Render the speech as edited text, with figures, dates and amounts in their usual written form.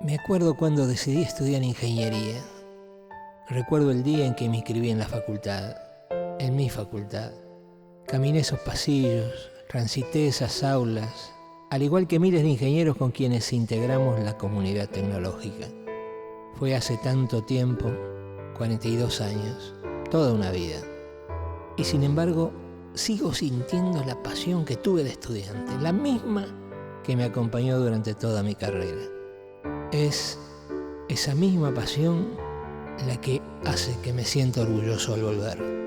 Me acuerdo cuando decidí estudiar ingeniería. Recuerdo el día en que me inscribí en la facultad, en mi facultad. Caminé esos pasillos, transité esas aulas, al igual que miles de ingenieros con quienes integramos la comunidad tecnológica. Fue hace tanto tiempo, 42 años, toda una vida. Y sin embargo, sigo sintiendo la pasión que tuve de estudiante, la misma que me acompañó durante toda mi carrera. Es esa misma pasión la que hace que me sienta orgulloso al volver.